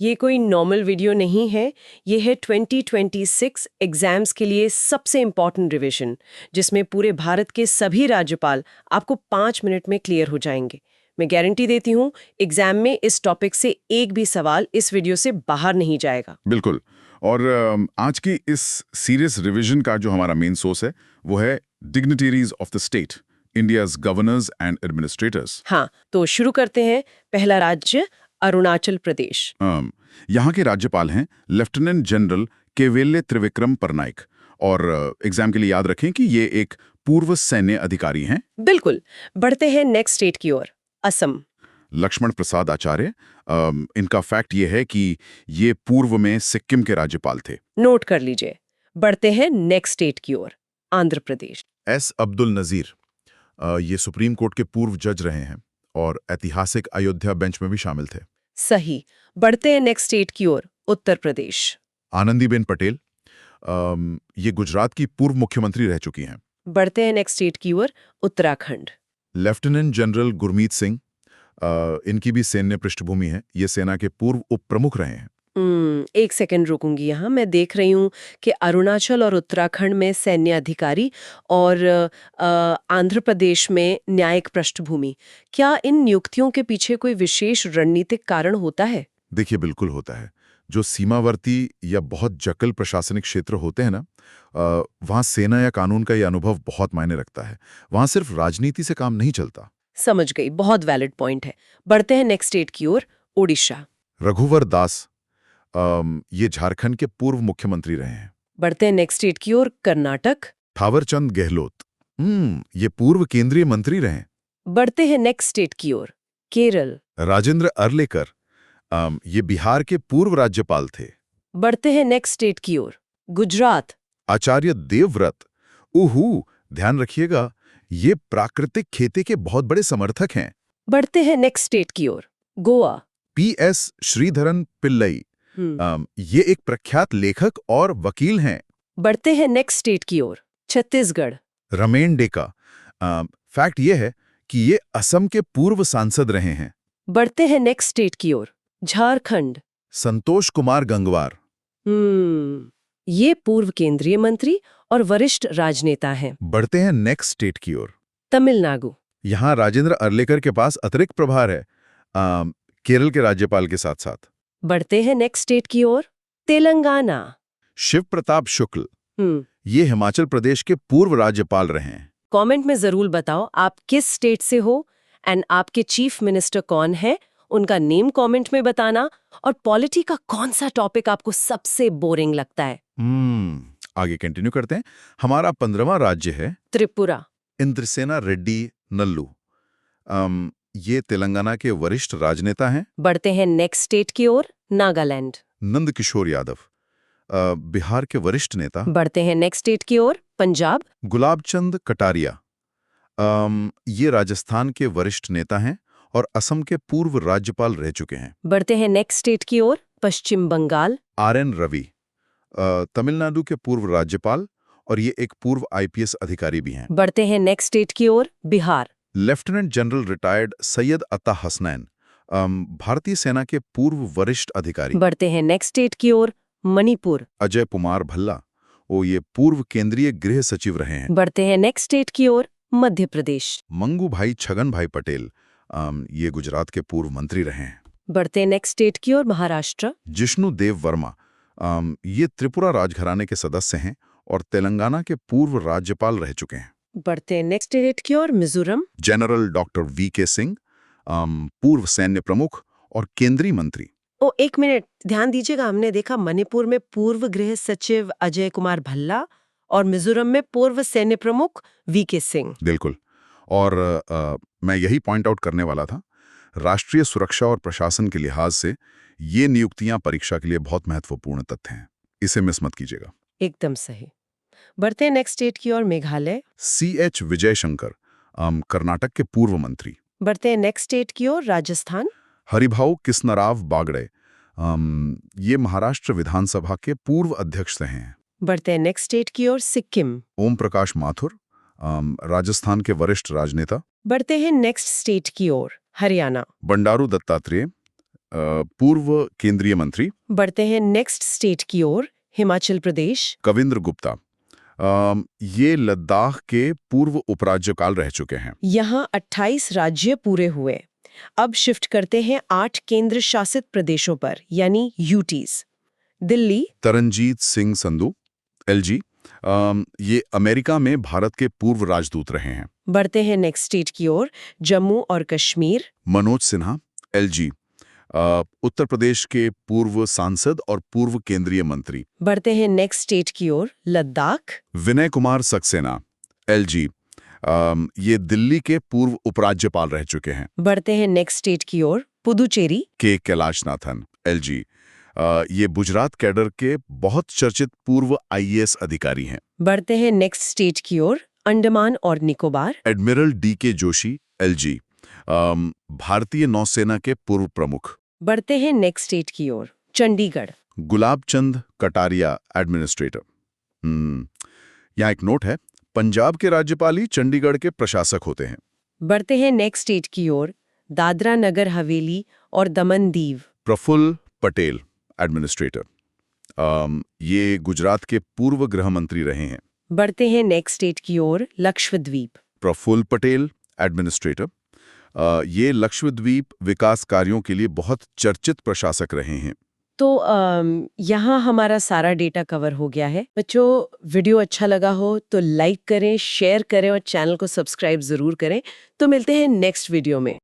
ये कोई normal video नहीं है, ये है 2026 एग्जाम्स के लिए सबसे इम्पॉर्टेंट रिवीजन, जिसमें पूरे भारत के सभी राज्यपाल आपको 5 मिनट में क्लियर हो जाएंगे। मैं गारंटी देती हूँ, एग्जाम में इस टॉपिक से एक भी सवाल इस वीडियो से बाहर नहीं जाएगा। बिल्कुल। और आज की इस सीरियस रिवीजन का जो हमारा मेन सोर्स है वो है dignitaries of the state, India's governors and administrators. हाँ, तो शुरू करते हैं। पहला राज्य अरुणाचल प्रदेश। यहाँ के राज्यपाल हैं लेफ्टिनेंट जनरल केवेल्ले त्रिविक्रम परनाइक। और एग्जाम के लिए याद रखें कि ये एक पूर्व सैन्य अधिकारी हैं। बिल्कुल। बढ़ते हैं नेक्स्ट स्टेट की ओर, असम। लक्ष्मण प्रसाद आचार्य। इनका फैक्ट ये है कि ये पूर्व में सिक्किम के राज्यपाल थे। नोट कर लीजिए। बढ़ते हैं नेक्स्ट स्टेट की ओर, आंध्र प्रदेश। एस अब्दुल नजीर। ये सुप्रीम कोर्ट के पूर्व जज रहे हैं और ऐतिहासिक अयोध्या बेंच में भी शामिल थे। सही। बढ़ते हैं नेक्स्ट स्टेट की ओर, उत्तर प्रदेश। आनंदीबेन पटेल। ये गुजरात की पूर्व मुख्यमंत्री रह चुकी हैं। बढ़ते हैं नेक्स्ट स्टेट की ओर, उत्तराखंड। Lieutenant general Gurmeet Singh. इनकी भी सैन्य पृष्ठभूमि है, ये सेना के पूर्व उप प्रमुख रहे हैं। एक सेकंड रुकूंगी यहाँ। मैं देख रही हूँ कि अरुणाचल और उत्तराखंड में सैन्य अधिकारी और आंध्र प्रदेश में न्यायिक पृष्ठभूमि। क्या इन नियुक्तियों के पीछे कोई विशेष रणनीतिक कारण होता है? देखिए, बिल्कुल होता है। जो सीमावर्ती या बहुत जटिल प्रशासनिक क्षेत्र होते हैं ना, वहाँ सेना या कानून का ये अनुभव बहुत मायने रखता है। वहाँ सिर्फ राजनीति से काम नहीं चलता। समझ गई, बहुत वैलिड पॉइंट है। बढ़ते हैं नेक्स्ट स्टेट की ओर, ओडिशा। रघुवर दास। ये झारखंड के पूर्व मुख्यमंत्री रहे हैं। बढ़ते हैं नेक्स्ट स्टेट की ओर, कर्नाटक। थावरचंद गहलोत। ये पूर्व केंद्रीय मंत्री रहे। बढ़ते हैं नेक्स्ट स्टेट की ओर, केरल। राजेंद्र अर्लेकर। ये बिहार के पूर्व राज्यपाल थे। बढ़ते हैं नेक्स्ट स्टेट की ओर, गुजरात। आचार्य देवव्रत। ध्यान रखिएगा, ये प्राकृतिक खेती के बहुत बड़े समर्थक हैं। बढ़ते हैं नेक्स्ट स्टेट की ओर, गोवा। पीएस श्रीधरन पिल्लई। ये एक प्रख्यात लेखक और वकील हैं। बढ़ते हैं नेक्स्ट स्टेट की ओर, छत्तीसगढ़। रमेन डेका। फैक्ट ये है कि ये असम के पूर्व सांसद रहे हैं। बढ़ते हैं नेक्स्ट स्टेट की ओर, झारखंड। संतोष कुमार गंगवार। ये पूर्व केंद्रीय मंत्री और वरिष्ठ राजनेता हैं। बढ़ते हैं नेक्स्ट स्टेट की ओर, तमिलनाडु। यहाँ राजेंद्र अर्लेकर के पास अतिरिक्त प्रभार है, केरल के राज्यपाल के साथ साथ। बढ़ते हैं नेक्स्ट स्टेट की ओर, तेलंगाना। शिव प्रताप शुक्ल। ये हिमाचल प्रदेश के पूर्व राज्यपाल रहे हैं। कमेंट में जरूर बताओ आप किस स्टेट से हो एंड आपके चीफ मिनिस्टर कौन है, उनका नेम कमेंट में बताना। और पॉलिटी का कौन सा टॉपिक आपको सबसे बोरिंग लगता है? आगे कंटिन्यू करते हैं। हमारा 15वां राज्य है त्रिपुरा। इंद्रसेना रेड्डी नल्लू। ये तेलंगाना के वरिष्ठ राजनेता हैं। बढ़ते हैं नेक्स्ट स्टेट की ओर, नागालैंड। नंद किशोर यादव। बिहार के वरिष्ठ नेता। बढ़ते हैं नेक्स्ट स्टेट की ओर, पंजाब। गुलाबचंद कटारिया। ये राजस्थान के वरिष्ठ नेता हैं और असम के पूर्व राज्यपाल रह चुके हैं। बढ़ते हैं नेक्स्ट स्टेट की ओर, पश्चिम बंगाल। आर.एन. रवि। तमिलनाडु के पूर्व राज्यपाल और ये एक पूर्व आईपीएस अधिकारी भी हैं। बढ़ते हैं नेक्स्ट स्टेट की ओर, Bihar. Lieutenant general retired Syed Ata Hasnain. भारतीय सेना के पूर्व वरिष्ठ अधिकारी। बढ़ते हैं नेक्स्ट स्टेट की ओर, मणिपुर। अजय कुमार भल्ला। ये पूर्व केंद्रीय गृह सचिव रहे हैं। बढ़ते हैं नेक्स्ट स्टेट की ओर, मध्य प्रदेश। मंगू भाई छगन भाई पटेल। ये गुजरात के पूर्व मंत्री रहे हैं। बढ़ते हैं नेक्स्ट स्टेट की ओर, महाराष्ट्र। जिष्णु देव वर्मा। ये त्रिपुरा राजघराने के सदस्य हैं और तेलंगाना के पूर्व राज्यपाल रह चुके हैं। बढ़ते हैं नेक्स्ट स्टेट की ओर, Mizoram. General doctor V K. Singh. पूर्व सैन्य प्रमुख और केंद्रीय मंत्री। एक मिनट ध्यान दीजिएगा, हमने देखा मणिपुर में पूर्व गृह सचिव अजय कुमार भल्ला और मिजोरम में पूर्व सैन्य प्रमुख वी.के. सिंह। बिल्कुल। और मैं यही पॉइंट आउट करने वाला था। राष्ट्रीय सुरक्षा और प्रशासन के लिहाज से ये नियुक्तियां परीक्षा के लिए बहुत महत्वपूर्ण तथ्य हैं। इसे मिस मत कीजिएगा। एकदम सही। बढ़ते हैं नेक्स्ट स्टेट की ओर, मेघालय। C.H. विजय शंकर। कर्नाटक के पूर्व मंत्री। बढ़ते हैं नेक्स्ट स्टेट की ओर, राजस्थान। हरिभाऊ किस्नराव बागड़े। ये महाराष्ट्र विधानसभा के पूर्व अध्यक्ष रहे हैं। बढ़ते हैं नेक्स्ट स्टेट की ओर, सिक्किम। ओम प्रकाश माथुर। राजस्थान के वरिष्ठ राजनेता। बढ़ते हैं नेक्स्ट स्टेट की ओर, हरियाणा। बंडारू दत्तात्रेय। पूर्व केंद्रीय मंत्री बढ़ते हैं नेक्स्ट स्टेट की ओर, हिमाचल प्रदेश। कविंद्र गुप्ता। ये लद्दाख के पूर्व उपराज्यपाल रह चुके हैं। यहाँ 28 राज्य पूरे हुए। अब शिफ्ट करते हैं 8 केंद्र शासित प्रदेशों पर, यानी यूटीज। दिल्ली। तरनजीत सिंह संधू, एलजी। ये अमेरिका में भारत के पूर्व राजदूत रहे हैं। बढ़ते हैं नेक्स्ट स्टेट की ओर, जम्मू और कश्मीर। मनोज सिन्हा, एलजी। उत्तर प्रदेश के पूर्व सांसद और पूर्व केंद्रीय मंत्री। बढ़ते हैं नेक्स्ट स्टेट की ओर, लद्दाख। विनय कुमार सक्सेना, एलजी। ये दिल्ली के पूर्व उपराज्यपाल रह चुके हैं। बढ़ते हैं नेक्स्ट स्टेट की ओर, पुदुचेरी। के कैलाशनाथन, एलजी। ये गुजरात कैडर के बहुत चर्चित पूर्व आईएएस अधिकारी हैं। बढ़ते हैं नेक्स्ट स्टेट की ओर, अंडमान और Nicobar. Admiral DK. Joshi, LG. भारतीय नौसेना के पूर्व प्रमुख। बढ़ते हैं नेक्स्ट स्टेट की ओर, चंडीगढ़। गुलाब चंद कटारिया, एडमिनिस्ट्रेटर। यहाँ एक नोट है, पंजाब के राज्यपाल ही चंडीगढ़ के प्रशासक होते हैं। बढ़ते हैं नेक्स्ट स्टेट की ओर, दादरा नगर हवेली और दमन दीव। प्रफुल्ल पटेल, एडमिनिस्ट्रेटर। ये गुजरात के पूर्व गृह मंत्री रहे हैं। बढ़ते हैं नेक्स्ट स्टेट की ओर, लक्षद्वीप। प्रफुल्ल पटेल, एडमिनिस्ट्रेटर। ये लक्षद्वीप विकास कार्यों के लिए बहुत चर्चित प्रशासक रहे हैं। तो यहाँ हमारा सारा डेटा कवर हो गया है। बच्चों, वीडियो अच्छा लगा हो तो लाइक करें, शेयर करें और चैनल को सब्सक्राइब जरूर करें। तो मिलते हैं नेक्स्ट वीडियो में।